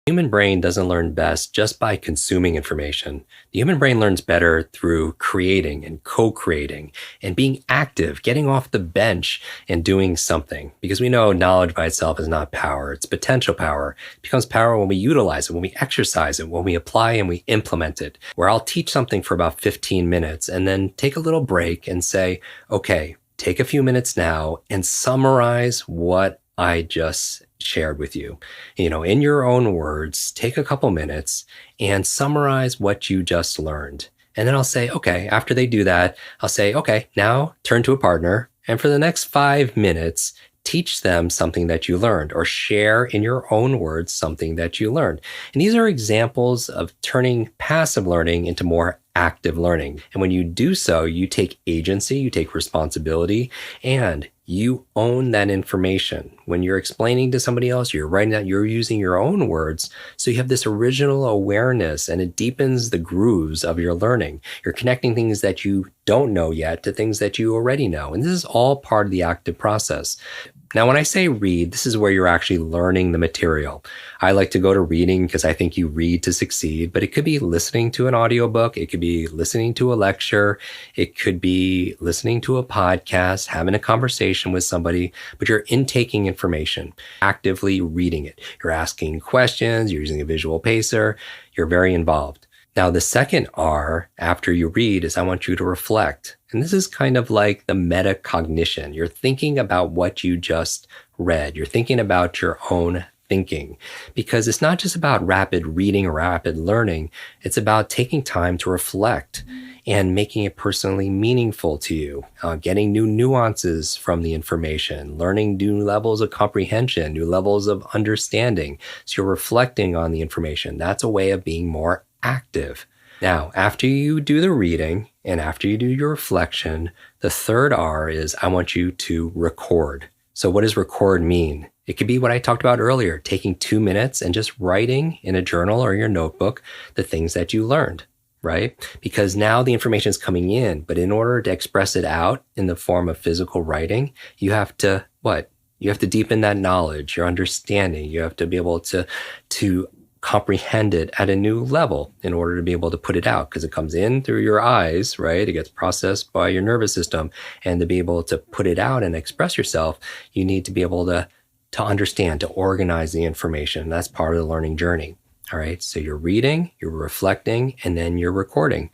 Human brain doesn't learn best just by consuming information. The human brain learns better through creating and co-creating and being active, getting off the bench and doing something. Because we know knowledge by itself is not power, it's potential power. It becomes power when we utilize it, when we exercise it, when we apply and we implement it. Where I'll teach something for about 15 minutes and then take a little break and say, okay, take a few minutes now and summarize what I just shared with you. In your own words, take a couple minutes and summarize what you just learned. And then I'll say, okay, after they do that, I'll say, okay, now turn to a partner. And for the next 5 minutes, teach them something that you learned or share in your own words something that you learned. And these are examples of turning passive learning into more active learning. And when you do so, you take agency, you take responsibility, and you own that information. When you're explaining to somebody else, you're writing that, you're using your own words. So you have this original awareness and it deepens the grooves of your learning. You're connecting things that you don't know yet to things that you already know. And this is all part of the active process. Now, when I say read, this is where you're actually learning the material. I like to go to reading because I think you read to succeed, but it could be listening to an audiobook. It could be listening to a lecture. It could be listening to a podcast, having a conversation with somebody, but you're intaking information, actively reading it. You're asking questions, you're using a visual pacer, you're very involved. Now, the second R after you read is I want you to reflect. And this is kind of like the metacognition. You're thinking about what you just read. You're thinking about your own thinking, because it's not just about rapid reading or rapid learning. It's about taking time to reflect and making it personally meaningful to you, getting new nuances from the information, learning new levels of comprehension, new levels of understanding. So you're reflecting on the information. That's a way of being more active. Now, after you do the reading and after you do your reflection, the third R is I want you to record. So what does record mean? It could be what I talked about earlier, taking 2 minutes and just writing in a journal or your notebook the things that you learned, right? Because now the information is coming in, but in order to express it out in the form of physical writing, you have to what? You have to deepen that knowledge, your understanding. You have to be able to comprehend it at a new level in order to be able to put it out, because it comes in through your eyes, right? It gets processed by your nervous system. And to be able to put it out and express yourself, you need to be able to understand, to organize the information. That's part of the learning journey. All right. So you're reading, you're reflecting, and then you're recording.